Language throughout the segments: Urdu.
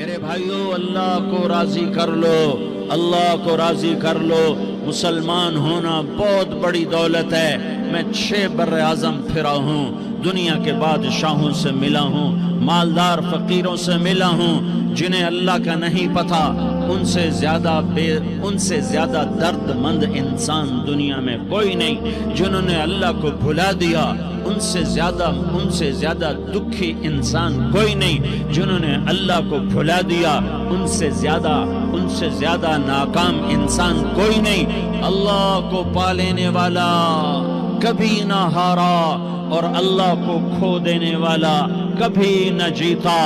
میرے بھائیوں، اللہ کو راضی کر لو، اللہ کو راضی کر لو۔ مسلمان ہونا بہت بڑی دولت ہے۔ میں 6 بر اعظم پھرا ہوں، دنیا کے بادشاہوں سے ملا ہوں، مالدار فقیروں سے ملا ہوں، جنہیں اللہ کا نہیں پتہ، ان سے زیادہ درد مند انسان دنیا میں کوئی نہیں۔ جنہوں نے اللہ کو بھلا دیا، ان سے زیادہ دکھی انسان کوئی نہیں۔ جنہوں نے اللہ کو بھلا دیا، ان سے زیادہ ناکام انسان کوئی نہیں۔ اللہ کو پا لینے والا کبھی نہ ہارا، اور اللہ کو کھو دینے والا کبھی نہ جیتا۔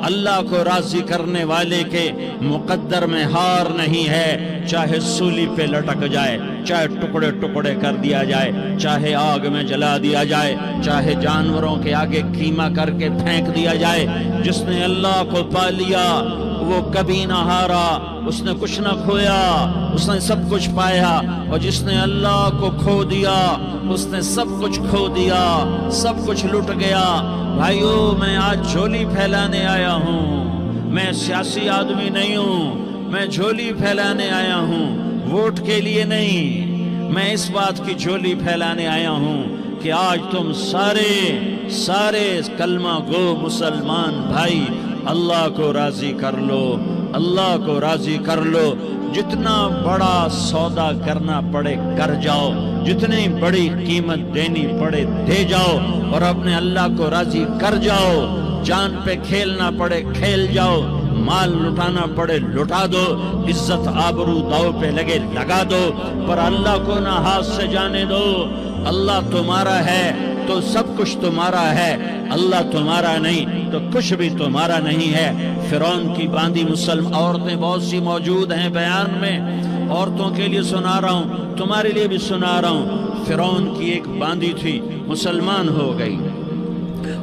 اللہ کو راضی کرنے والے کے مقدر میں ہار نہیں ہے، چاہے سولی پہ لٹک جائے، چاہے ٹکڑے ٹکڑے کر دیا جائے، چاہے آگ میں جلا دیا جائے، چاہے جانوروں کے آگے قیمہ کر کے پھینک دیا جائے۔ جس نے اللہ کو پا لیا وہ کبھی نہ ہارا، اس نے کچھ نہ کھویا، اس نے سب کچھ پایا۔ اور جس نے اللہ کو کھو دیا، اس نے سب کچھ کھو دیا، سب کچھ لٹ گیا۔ بھائیو، میں آج جھولی پھیلانے آیا ہوں، میں سیاسی آدمی نہیں ہوں، میں جھولی پھیلانے آیا ہوں، ووٹ کے لیے نہیں۔ میں اس بات کی جھولی پھیلانے آیا ہوں کہ آج تم سارے کلمہ گو مسلمان بھائی اللہ کو راضی کر لو، اللہ کو راضی کر لو۔ جتنا بڑا سودا کرنا پڑے کر جاؤ، جتنی بڑی قیمت دینی پڑے دے جاؤ، اور اپنے اللہ کو راضی کر جاؤ۔ جان پہ کھیلنا پڑے کھیل جاؤ، مال لٹانا پڑے لٹا دو، عزت آبرو داؤ پہ لگے لگا دو، پر اللہ کو نہ ہاتھ سے جانے دو۔ اللہ تمہارا ہے تو سب کچھ تمہارا ہے، اللہ تمہارا نہیں تو کچھ بھی تمہارا نہیں ہے۔ فرعون کی باندھی مسلم عورتیں بہت سی موجود ہیں بیان میں، عورتوں کے لیے سنا رہا ہوں، تمہارے لیے بھی سنا رہا ہوں۔ فرعون کی ایک باندھی تھی، مسلمان ہو گئی۔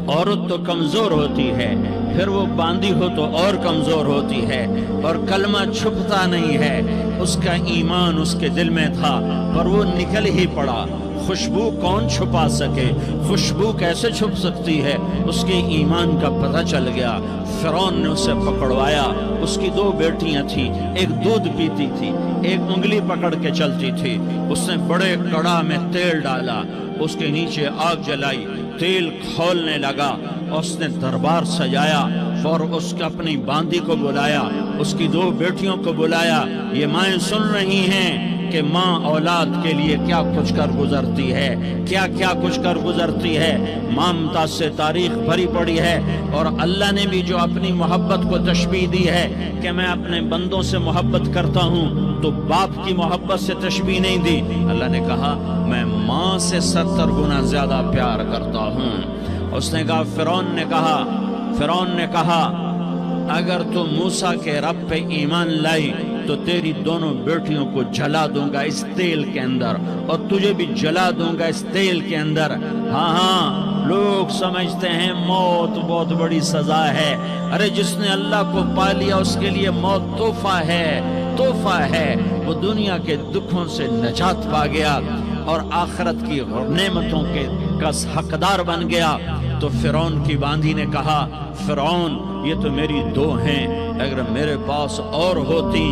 عورت تو کمزور ہوتی ہے، پھر وہ باندھی ہو تو اور کمزور ہوتی ہے، اور کلمہ چھپتا نہیں ہے۔ اس کا ایمان اس کے دل میں تھا، پر وہ نکل ہی پڑا۔ خوشبو کون چھپا سکے؟ خوشبو کیسے چھپ سکتی ہے؟ اس کے ایمان کا پتہ چل گیا۔ فرعون نے اسے پکڑوایا۔ اس کی 2 بیٹیاں تھیں، ایک دودھ پیتی تھی، ایک انگلی پکڑ کے چلتی تھی۔ اس نے بڑے کڑا میں تیل ڈالا، اس کے نیچے آگ جلائی، تیل کھولنے لگا، اس نے دربار سجایا، اور اس کا اپنی باندھی کو بلایا، اس کی 2 بیٹیوں کو بلایا۔ یہ مائیں سن رہی ہیں کہ ماں اولاد کے لیے کیا کچھ کر گزرتی ہے، کیا کچھ کر گزرتی ہے۔ مامتا سے تاریخ بھری پڑی ہے، اور اللہ نے بھی جو اپنی محبت کو تشبیہ دی ہے کہ میں اپنے بندوں سے محبت کرتا ہوں، تو باپ کی محبت سے تشبیہ نہیں دی۔ اللہ نے کہا میں ماں سے 70 گنا زیادہ پیار کرتا ہوں۔ اس نے کہا، فرعون نے کہا اگر تو موسیٰ کے رب پہ ایمان لائی تو تیری دونوں بیٹیوں کو جلا دوں گا اس تیل کے اندر، اور تجھے بھی جلا دوں گا اس تیل کے اندر۔ ہاں، لوگ سمجھتے ہیں موت بہت بڑی سزا ہے۔ ارے جس نے اللہ کو پا لیا اس کے لیے موت تحفہ ہے۔ وہ دنیا کے دکھوں سے نجات پا گیا اور آخرت کی نعمتوں کا حقدار بن گیا۔ تو فرعون کی باندھی نے کہا، فرعون یہ تو میری 2 ہیں، اگر میرے پاس اور ہوتی،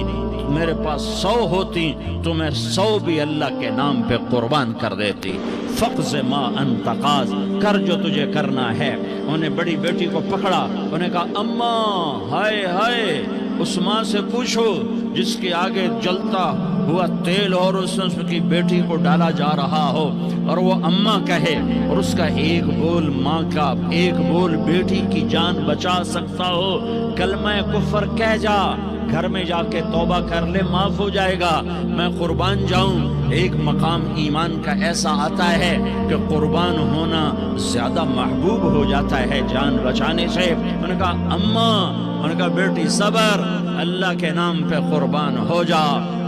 میرے پاس 100 ہوتی تو میں 100 بھی اللہ کے نام پہ قربان کر دیتی۔ فقض ما انت قاض، کر جو تجھے کرنا ہے۔ انہیں بڑی بیٹی کو پکڑا، انہیں کہا اماں، ہائے اس ماں سے پوچھو جس کے آگے جلتا ہوا تیل اور اس کی بیٹی کو ڈالا جا رہا ہو، اور وہ اماں کہے، اور اس کا ایک بول ماں کا، ایک بول بیٹی کی جان بچا سکتا ہو۔ کلمہ کفر کہہ جا، گھر میں جا کے توبہ کر لے، معاف ہو جائے گا، میں قربان جاؤں۔ ایک مقام ایمان کا ایسا آتا ہے کہ قربان ہونا زیادہ محبوب ہو جاتا ہے جان بچانے سے۔ انہوں نے کہا اماں، انہوں نے کہا بیٹی صبر، اللہ کے نام پہ قربان ہو جا۔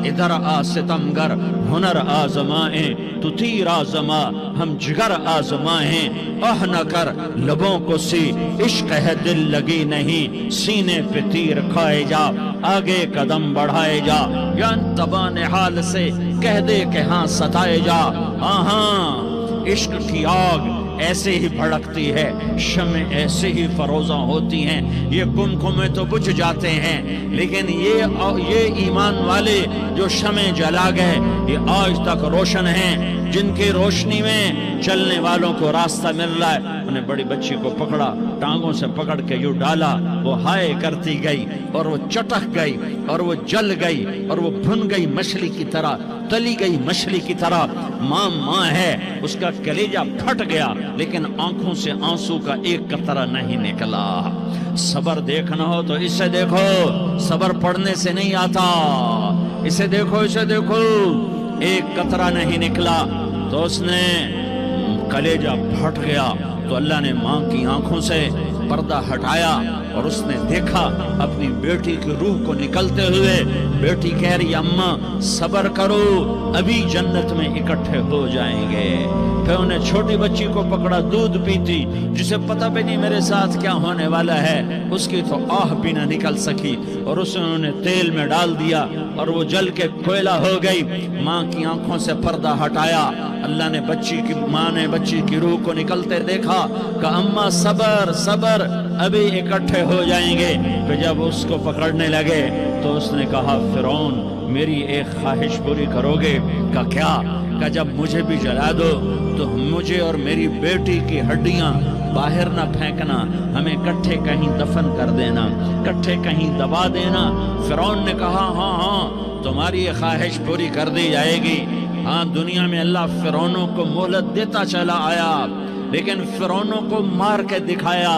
ادھر آ ستمگر، ہنر آزمائیں تو تیر آزما، ہم جگر آزمائیں اہ نہ کر لبوں کو سی، عشق ہے دل لگی نہیں، سینے پہ تیر کھائے جا، آگے قدم بڑھائے جا، یا انتبان حال سے کہہ دے کہ ہاں ستائے جا۔ ہاں عشق کی آگ ایسے ہی بھڑکتی ہے، شمع ایسے ہی فروزاں ہوتی ہیں، یہ کمکمے تو بجھ جاتے ہیں، لیکن یہ ایمان والے جو شمع جلا گئے یہ آج تک روشن ہیں، جن کی روشنی میں چلنے والوں کو راستہ مل رہا ہے۔ انہیں بڑی بچی کو پکڑا، ٹانگوں سے پکڑ کے یوں ڈالا، وہ ہائے کرتی گئی اور وہ چٹک گئی اور وہ جل گئی اور وہ بھن گئی مچھلی کی طرح، تلی گئی مچھلی کی طرح۔ ماں ہے، اس کا کلیجہ پھٹ گیا، لیکن آنکھوں سے آنسو کا ایک قطرہ نہیں نکلا۔ صبر دیکھنا ہو تو اسے دیکھو، صبر پڑھنے سے نہیں آتا، اسے دیکھو، اسے دیکھو، ایک قطرہ نہیں نکلا تو اس نے کلیجہ پھٹ گیا۔ تو اللہ نے ماں کی آنکھوں سے پردہ ہٹایا اور اس نے دیکھا اپنی بیٹی کی روح کو نکلتے ہوئے۔ بیٹی کہہ رہی اماں صبر کرو، ابھی جنت میں اکٹھے ہو جائیں گے۔ پھر انہیں چھوٹی بچی کو پکڑا، دودھ پیتی، جسے پتہ بھی نہیں میرے ساتھ کیا ہونے والا ہے، اس کی تو آہ بھی نہ نکل سکی، اور اسے انہوں نے تیل میں ڈال دیا اور وہ جل کے کوئلہ ہو گئی۔ ماں کی آنکھوں سے پردہ ہٹایا، اللہ نے ماں نے بچی کی روح کو نکلتے دیکھا کہ اماں صبر صبر، ابھی اکٹھے ہو جائیں گے۔ پھر جب اس کو پکڑنے لگے تو اس نے کہا فرعون میری ایک خواہش پوری کرو گے؟ کہ کیا؟ کہ جب مجھے بھی جلا دو تو مجھے اور میری بیٹی کی ہڈیاں باہر نہ پھینکنا، ہمیں کٹھے کہیں دفن کر دینا، کٹھے کہیں دبا دینا۔ فرعون نے کہا ہاں تمہاری یہ خواہش پوری کر دی جائے گی۔ ہاں دنیا میں اللہ فرعونوں کو مہلت دیتا چلا آیا، لیکن فرعونوں کو مار کے دکھایا،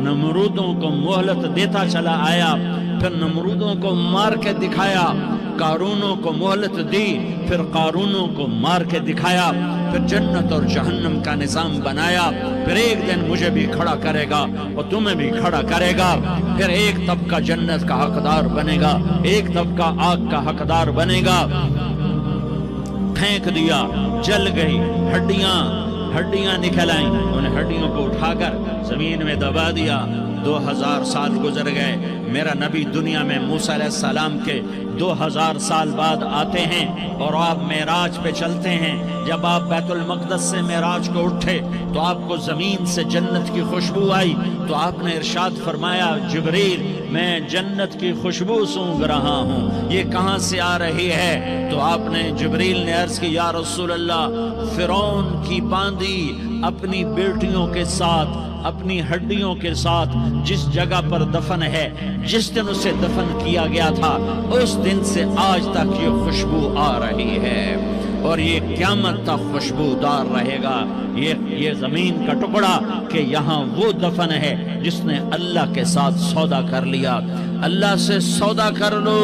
نمرودوں کو مہلت دیتا چلا آیا، پھر نمرودوں کو مار کے دکھایا، قارونوں کو مہلت دی، پھر قارونوں کو مار کے دکھایا، پھر جنت اور جہنم کا نظام بنایا۔ پھر ایک دن مجھے بھی کھڑا کرے گا اور تمہیں بھی کھڑا کرے گا، پھر ایک طبقہ جنت کا حقدار بنے گا، ایک طبقہ آگ کا حقدار بنے گا۔ پھینک دیا، جل گئی، ہڈیاں نکل آئیں، انہیں ہڈیوں کو اٹھا کر زمین میں دبا دیا۔ 2000 سال گزر گئے، میرا نبی دنیا میں موسیٰ علیہ السلام کے 2000 سال بعد آتے ہیں اور آپ معراج پہ چلتے ہیں۔ جب آپ بیت المقدس سے معراج کو اٹھے تو آپ کو زمین سے جنت کی خوشبو آئی، تو آپ نے ارشاد فرمایا جبریل میں جنت کی خوشبو سونگھ رہا ہوں، یہ کہاں سے آ رہی ہے؟ تو آپ نے جبریل نے عرض کی یا رسول اللہ فرعون کی باندی اپنی بیٹیوں کے ساتھ، اپنی ہڈیوں کے ساتھ جس جگہ پر دفن ہے، جس دن اسے دفن کیا گیا تھا، اس دن سے آج تک یہ خوشبو آ رہی ہے، اور یہ قیامت تک خوشبودار رہے گا۔ یہ زمین کا ٹکڑا کہ یہاں وہ دفن ہے جس نے اللہ کے ساتھ سودا کر لیا۔ اللہ سے سودا کر لو،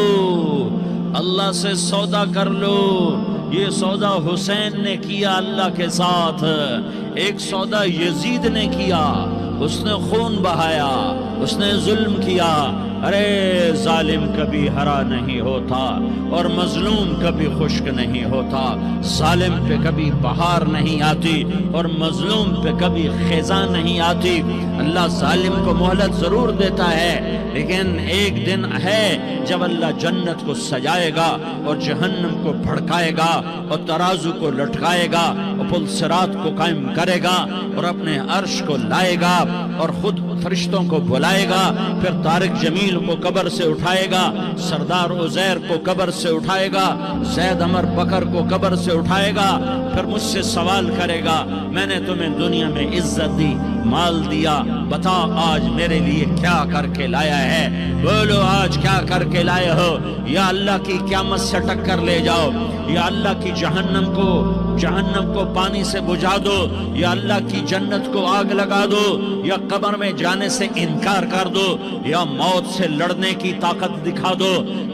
اللہ سے سودا کر لو۔ یہ سودا حسین نے کیا اللہ کے ساتھ، ایک سودا یزید نے کیا، اس نے خون بہایا، اس نے ظلم کیا۔ ارے ظالم کبھی ہرا نہیں ہوتا اور مظلوم کبھی خشک نہیں ہوتا، ظالم پہ کبھی بہار نہیں آتی اور مظلوم پہ کبھی خزاں نہیں آتی۔ اللہ ظالم کو مہلت ضرور دیتا ہے، لیکن ایک دن ہے جب اللہ جنت کو سجائے گا اور جہنم کو بھڑکائے گا اور ترازو کو لٹکائے گا اور پل صراط کو قائم کرے گا اور اپنے عرش کو لائے گا اور خود فرشتوں کو بلائے گا، پھر طارق جمیل کو قبر سے اٹھائے گا، سردار عزیر کو قبر سے اٹھائے گا، زید عمر بکر کو قبر سے اٹھائے گا، پھر مجھ سے سوال کرے گا میں نے تمہیں دنیا میں عزت دی، مال دیا، بتا آج میرے لیے کیا کر کے لایا ہے؟ بولو آج کیا کر کے لائے ہو؟ یا اللہ کی قیامت سے ٹکر لے جاؤ، یا اللہ کی جہنم کو پانی سے بجھا دو، یا اللہ کی جنت کو آگ لگا دو، یا قبر میں جانے سے انکار کر دو، یا موت سے لڑنے کی طاقت دکھا دو،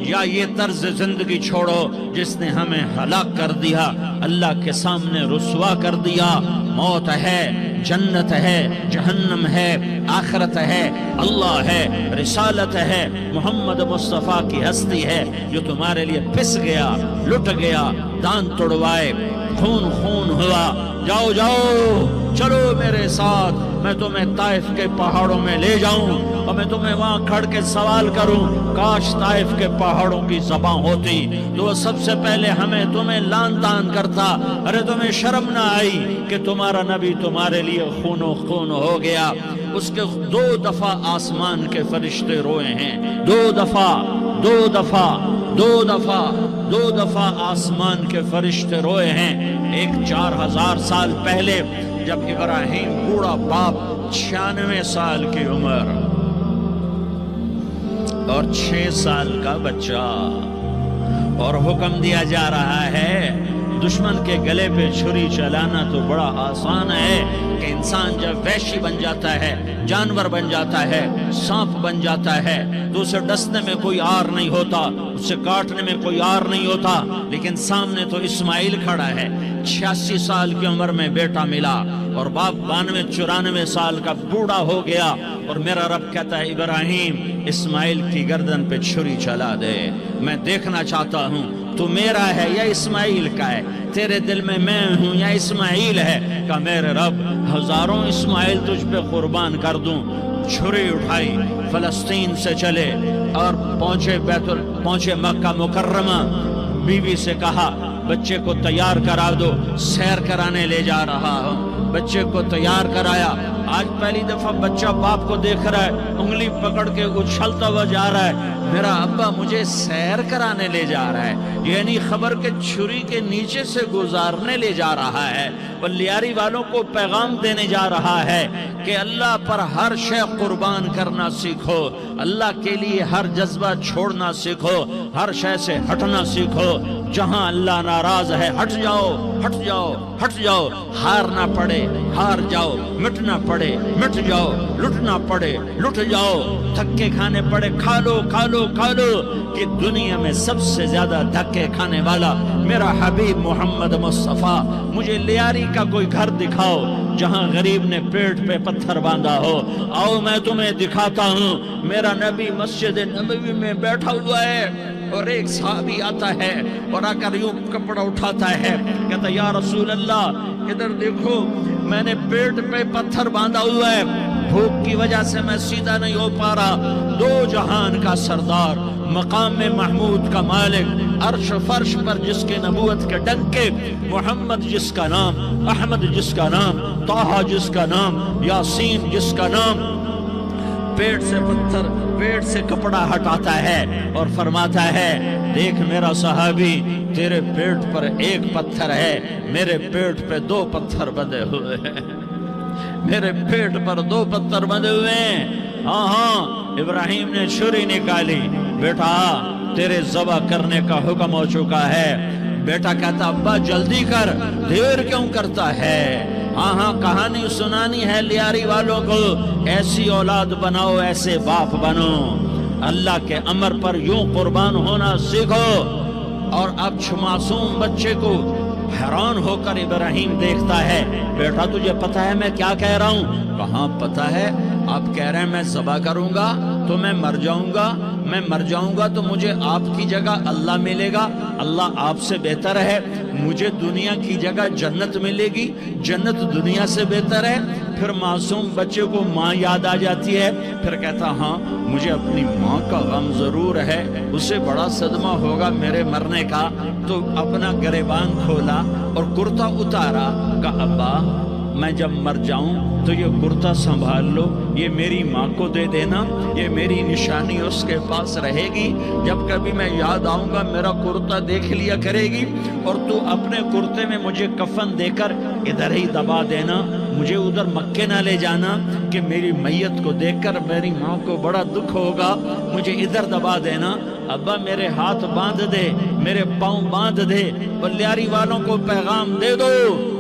یا یہ طرز زندگی چھوڑو جس نے ہمیں ہلاک کر دیا، اللہ کے سامنے رسوا کر دیا۔ موت ہے، جنت ہے، جہنم ہے، آخرت ہے، اللہ ہے، رسالت ہے، محمد مصطفیٰ کی ہستی ہے جو تمہارے لیے پس گیا، لٹ گیا، دان توڑوائے، خون ہوا۔ جاؤ چلو میرے ساتھ میں تمہیں طائف کے پہاڑوں میں لے جاؤں اور میں تمہیں وہاں کھڑ کے سوال کروں، کاش طائف کے پہاڑوں کی زبان ہوتی تو وہ سب سے پہلے ہمیں تمہیں لان تان کرتا۔ ارے تمہیں شرم نہ آئی کہ تمہارا نبی تمہارے لیے خون و خون ہو گیا؟ اس کے 2 دفعہ آسمان کے فرشتے روئے ہیں، 2 دفعہ آسمان کے فرشتے روئے ہیں۔ ایک 4000 سال پہلے جب ابراہیم بوڑھا باپ 96 سال کی عمر اور 6 سال کا بچہ، اور حکم دیا جا رہا ہے دشمن کے گلے پہ چھری چلانا تو بڑا آسان ہے کہ انسان جب وحشی بن جاتا ہے، جانور بن جاتا ہے، سانپ بن جاتا ہے تو اسے ڈسنے میں کوئی آر نہیں ہوتا، اسے کاٹنے میں کوئی آر نہیں ہوتا، لیکن سامنے تو اسماعیل کھڑا ہے، 86 سال کی عمر میں بیٹا ملا اور باپ 92-94 سال کا بوڑھا ہو گیا، اور میرا رب کہتا ہے ابراہیم اسماعیل کی گردن پہ چھری چلا دے، میں دیکھنا چاہتا ہوں تو میرا ہے یا اسماعیل کا ہے، تیرے دل میں ہوں یا اسماعیل ہے؟ کہ میرے رب ہزاروں اسماعیل تجھ پہ قربان کر دوں۔ چھری اٹھائی، فلسطین سے چلے اور پہنچے مکہ مکرمہ، بیوی سے کہا بچے کو تیار کرا دو، سیر کرانے لے جا رہا ہوں، بچے کو تیار کرایا۔ آج پہلی دفعہ بچہ باپ کو دیکھ رہا ہے، انگلی پکڑ کے اچھلتا ہوا جا رہا ہے، میرا ابا مجھے سیر کرانے لے جا رہا ہے، یعنی خبر کے چھری کے نیچے سے گزارنے لے جا رہا ہے، اور لیاری والوں کو پیغام دینے جا رہا ہے کہ اللہ پر ہر شے قربان کرنا سیکھو، اللہ کے لیے ہر جذبہ چھوڑنا سیکھو، ہر شے سے ہٹنا سیکھو، جہاں اللہ ناراض ہے ہٹ جاؤ، ہٹ جاؤ، ہٹ جاؤ، ہار نہ پڑے ہار جاؤ، مٹنا پڑے مٹ جاؤ، لٹنا پڑے لٹ جاؤ، دھکے کھانے پڑے کھا لو کھا لو کھا لو، کہ دنیا میں سب سے زیادہ دھکے کھانے والا میرا حبیب محمد مصطفیٰ۔ مجھے لیاری کا کوئی گھر دکھاؤ جہاں غریب نے پیٹ پہ پتھر باندھا ہو، آؤ میں تمہیں دکھاتا ہوں۔ میرا نبی مسجد نبوی میں بیٹھا ہوا ہے اور ایک صحابی آتا ہے اور آ کر یوں کپڑا اٹھاتا ہے، کہتا یا رسول اللہ ادھر دیکھو، میں نے پیٹ پہ پتھر باندھا ہوا ہے، بھوک کی وجہ سے میں سیدھا نہیں ہو پا رہا۔ 2 جہان کا سردار، مقام محمود کا مالک، عرش فرش پر جس کے نبوت کے ڈنکے، محمد جس کا نام، احمد جس کا نام، طٰہٰ جس کا نام، یاسین جس کا نام، پیٹ سے پتھر، پیٹ سے کپڑا ہٹاتا ہے اور فرماتا ہے دیکھ میرا صحابی، تیرے پیٹ پر 1 پتھر ہے، میرے پیٹ پہ 2 پتھر بندھے ہوئے ہیں، میرے پیٹ پر 2 پتھر بندھے ہوئے ہیں۔ ہاں ابراہیم نے چھری نکالی، بیٹا تیرے ذبح کرنے کا حکم ہو چکا ہے۔ بیٹا کہتا ابا جلدی کر، دیر کیوں کرتا ہے؟ ہاں کہانی سنانی ہے لیاری والوں کو، ایسی اولاد بناؤ، ایسے باپ بنو، اللہ کے امر پر یوں قربان ہونا سیکھو۔ اور اب معصوم بچے کو حیران ہو کر ابراہیم دیکھتا ہے، بیٹا تجھے پتہ ہے میں کیا کہہ رہا ہوں؟ کہاں پتہ ہے، آپ کہہ رہے ہیں میں ذبح کروں گا تو میں مر جاؤں گا، میں مر جاؤں گا تو مجھے آپ کی جگہ اللہ ملے گا، اللہ آپ سے بہتر ہے، مجھے دنیا کی جگہ جنت ملے گی، جنت دنیا سے بہتر ہے۔ پھر معصوم بچے کو ماں یاد آ جاتی ہے، پھر کہتا ہاں مجھے اپنی ماں کا غم ضرور ہے، اسے بڑا صدمہ ہوگا میرے مرنے کا۔ تو اپنا گریبان کھولا اور کرتا اتارا، کہا ابا میں جب مر جاؤں تو یہ کرتا سنبھال لو، یہ میری ماں کو دے دینا، یہ میری نشانی اس کے پاس رہے گی، جب کبھی میں یاد آؤں گا میرا کرتا دیکھ لیا کرے گی، اور تو اپنے کرتے میں مجھے کفن دے کر ادھر ہی دبا دینا، مجھے ادھر مکے نہ لے جانا کہ میری میت کو دیکھ کر میری ماں کو بڑا دکھ ہوگا، مجھے ادھر دبا دینا۔ ابا میرے ہاتھ باندھ دے، میرے پاؤں باندھ دے، اور لیاری والوں کو پیغام دے دو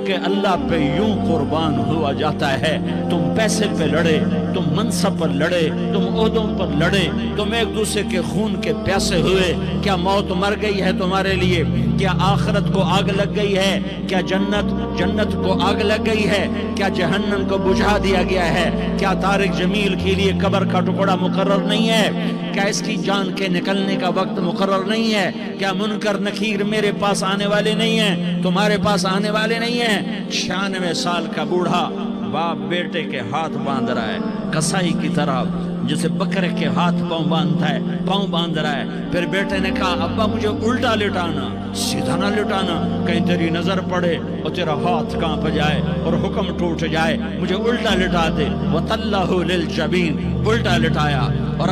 کہ اللہ پہ یوں قربان ہوا جاتا ہے۔ تم پیسے پہ لڑے، تم منصب پر لڑے، تم عہدوں پر لڑے، تم ایک دوسرے کے خون کے پیاسے ہوئے، کیا موت مر گئی ہے تمہارے لیے؟ کیا آخرت کو آگ لگ گئی ہے؟ کیا جنت کو آگ لگ گئی ہے؟ کیا جہنم کو بجھا دیا گیا ہے؟ کیا طارق جمیل کے لیے قبر کا ٹکڑا مقرر نہیں ہے؟ کیا اس کی جان کے نکلنے کا وقت مقرر نہیں ہے؟ کیا منکر نکیر میرے پاس آنے والے نہیں ہیں، تمہارے پاس آنے والے نہیں ہیں؟ 96 سال کا بوڑھا باپ بیٹے کے ہاتھ باندھ رہا ہے کسائی کی طرح، جسے بکرے کے ہاتھ پاؤں باندھتا ہے، پاؤں باندھ رہا ہے۔ پھر بیٹے نے کہا ابا مجھے الٹا لٹانا، سیدھا نہ لٹانا، کہیں تیری نظر پڑے اور تیرا ہاتھ کانپ جائے اور حکم ٹوٹ جائے، مجھے الٹا لٹا دے۔ وَتَلَّهُ لِلْجَبِينِ، الٹا لٹایا اور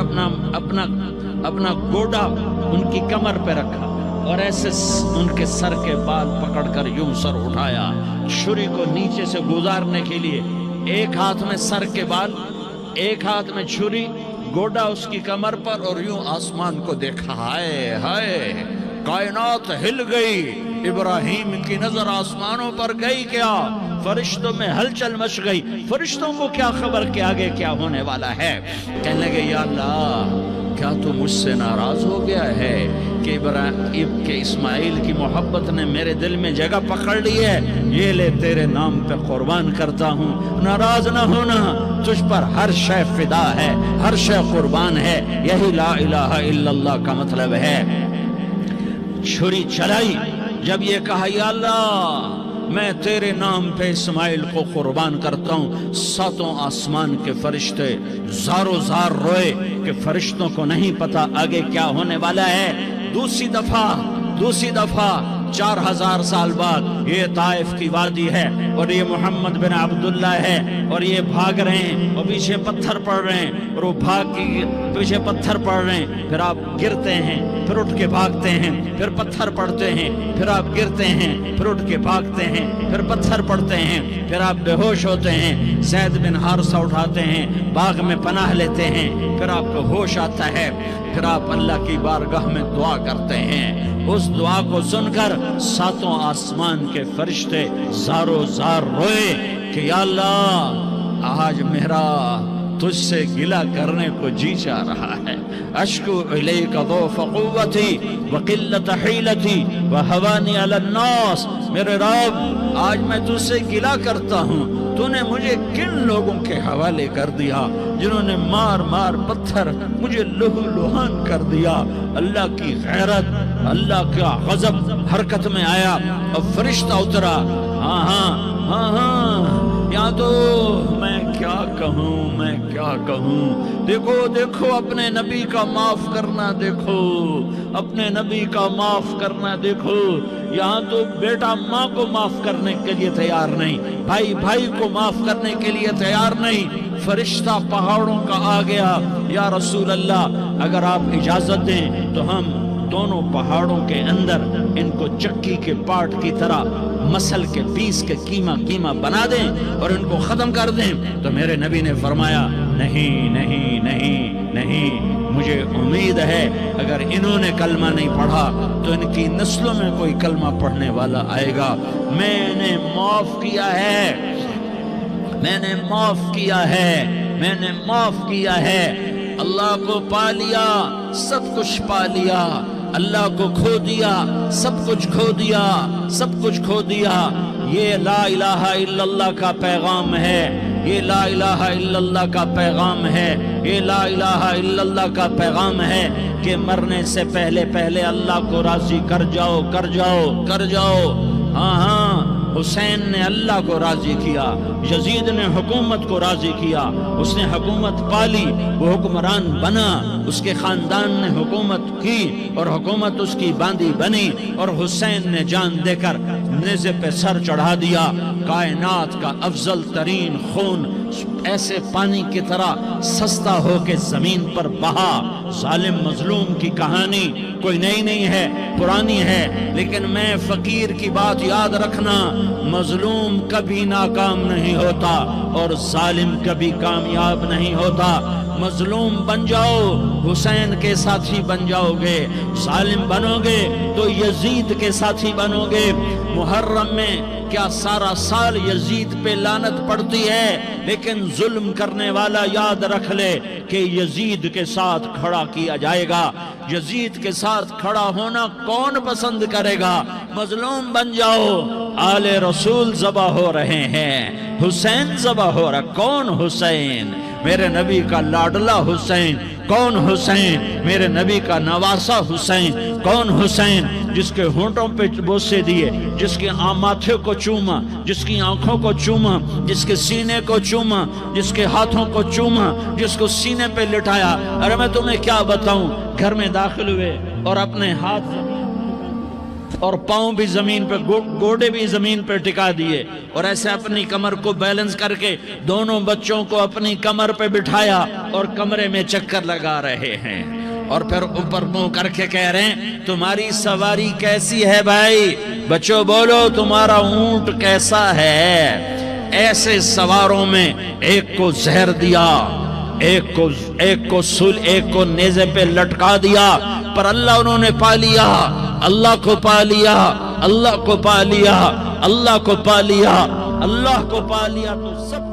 اپنا گوڈا ان کی کمر پہ رکھا اور ایسے ان کے سر کے بال پکڑ کر یوں سر اٹھایا، چھری کو نیچے سے گزارنے کے لیے، ایک ہاتھ میں سر کے بال، ایک ہاتھ میں چھری، گوڈا اس کی کمر پر، اور یوں آسمان کو دیکھا۔ ہائے ہائے، کائنات ہل گئی، ابراہیم کی نظر آسمانوں پر گئی کیا؟ فرشتوں میں ہلچل مچ گئی۔ فرشتوں کو کیا خبر کہ آگے کیا ہونے والا ہے؟ کہنے لگے یا اللہ، کیا تو مجھ سے ناراض ہو گیا ہے کہ اسماعیل کی محبت نے میرے دل میں جگہ پکڑ لی ہے؟ یہ لے تیرے نام پہ قربان کرتا ہوں، ناراض نہ ہونا، تجھ پر ہر شے فدا ہے، ہر شے قربان ہے۔ یہی لا الہ الا اللہ کا مطلب ہے۔ چھری چلائی، جب یہ کہا یا اللہ میں تیرے نام پہ اسماعیل کو قربان کرتا ہوں، ساتوں آسمان کے فرشتے زارو زار روئے کہ فرشتوں کو نہیں پتا آگے کیا ہونے والا ہے۔ دوسری دفعہ 4000 سال بعد یہ طائف کی وادی ہے اور یہ محمد بن عبداللہ ہے اور یہ بھاگ رہے ہیں اور پیچھے پتھر پڑ رہے ہیں، اور وہ بھاگ کے پیچھے پتھر پڑ رہے ہیں، پھر آپ گرتے ہیں، پھر اٹھ کے بھاگتے ہیں، پھر پتھر پڑتے ہیں، پھر آپ گرتے ہیں، پھر اٹھ کے بھاگتے ہیں، پھر پتھر پڑتے ہیں، پھر آپ بے ہوش ہوتے ہیں، زید بن حارثہ اٹھاتے ہیں، باغ میں پناہ لیتے ہیں، پھر آپ کو ہوش آتا ہے، پھر آپ اللہ کی بارگاہ میں دعا کرتے ہیں۔ اس دعا کو سن کر ساتوں آسمان کے فرشتے زارو زار روئے کہ یا اللہ آج میرا تجھ سے گلہ کرنے کو جی چاہ رہا ہے۔ اشکو الیک ضعف قوتی وقلت حیلتی وہوانی علی الناس، میرے رب آج میں تجھ سے گلہ کرتا ہوں، تو نے مجھے کن لوگوں کے حوالے کر دیا جنہوں نے مار مار پتھر مجھے لہو لہان کر دیا۔ اللہ کی غیرت، اللہ کا غضب حرکت میں آیا اور فرشتہ اترا۔ ہاں یا تو میں کیا کہوں، دیکھو اپنے نبی کا معاف کرنا، دیکھو اپنے نبی کا معاف کرنا، دیکھو یہاں تو بیٹا ماں کو معاف کرنے کے لیے تیار نہیں، بھائی کو معاف کرنے کے لیے تیار نہیں۔ فرشتہ پہاڑوں کا آ گیا، یا رسول اللہ اگر آپ اجازت دیں تو ہم دونوں پہاڑوں کے اندر ان کو چکی کے پاٹ کی طرح مسل کے پیس کے کیما بنا دیں اور ان کو ختم کر دیں۔ تو میرے نبی نے فرمایا نہیں، مجھے امید ہے اگر انہوں نے کلمہ نہیں پڑھا تو ان کی نسلوں میں کوئی کلمہ پڑھنے والا آئے گا۔ میں نے معاف کیا ہے، اللہ کو پا لیا، سب کچھ پا لیا، اللہ کو کھو دیا، سب کچھ کھو دیا۔ یہ لا الہ الا اللہ کا پیغام ہے، یہ لا الہ الا اللہ کا پیغام ہے، یہ لا الہ الا اللہ کا پیغام ہے کہ مرنے سے پہلے اللہ کو راضی کر جاؤ۔ ہاں حسین نے اللہ کو راضی کیا، یزید نے حکومت کو راضی کیا، اس نے حکومت پالی، وہ حکمران بنا، اس کے خاندان نے حکومت کی اور حکومت اس کی باندھی بنی، اور حسین نے جان دے کر نیزے پہ سر چڑھا دیا۔ کائنات کا افضل ترین خون ایسے پانی کی طرح سستا ہو کے زمین پر بہا۔ ظالم مظلوم کی کہانی کوئی نئی نہیں ہے، پرانی ہے، لیکن میں فقیر کی بات یاد رکھنا، مظلوم کبھی ناکام نہیں ہوتا اور ظالم کبھی کامیاب نہیں ہوتا۔ مظلوم بن جاؤ حسین کے ساتھی بن جاؤ گے، ظالم بنو گے تو یزید کے ساتھی بنو گے۔ محرم میں کیا سارا سال یزید پہ لعنت پڑتی ہے، لیکن ظلم کرنے والا یاد رکھ لے کہ یزید کے ساتھ کھڑا کیا جائے گا۔ یزید کے ساتھ کھڑا ہونا کون پسند کرے گا؟ مظلوم بن جاؤ۔ آل رسول ذبح ہو رہے ہیں، حسین ذبح ہو رہا۔ کون حسین؟ میرے نبی کا لاڈلا حسین۔ کون حسین؟ میرے نبی کا نواسا حسین۔ کون حسین؟ جس کے ہونٹوں پہ بوسے دیے، جس کے ماتھے کو چوما، جس کی آنکھوں کو چوما، جس کے سینے کو چوما، جس کے ہاتھوں کو چوما، جس کو سینے پہ لٹایا۔ ارے میں تمہیں کیا بتاؤں، گھر میں داخل ہوئے اور اپنے ہاتھ اور پاؤں بھی زمین پہ، گوڑے بھی زمین پہ ٹکا دیے، اور ایسے اپنی کمر کو بیلنس کر کے دونوں بچوں کو اپنی کمر پہ بٹھایا اور کمرے میں چکر لگا رہے ہیں، اور پھر اوپر منہ کر کے کہہ رہے ہیں تمہاری سواری کیسی ہے بھائی؟ بچوں بولو تمہارا اونٹ کیسا ہے؟ ایسے سواروں میں ایک کو زہر دیا، ایک کو نیزے پہ لٹکا دیا، پر اللہ انہوں نے پا لیا، اللہ کو پا لیا، اللہ کو پا لیا، اللہ کو پا لیا، اللہ کو پا لیا، تو سب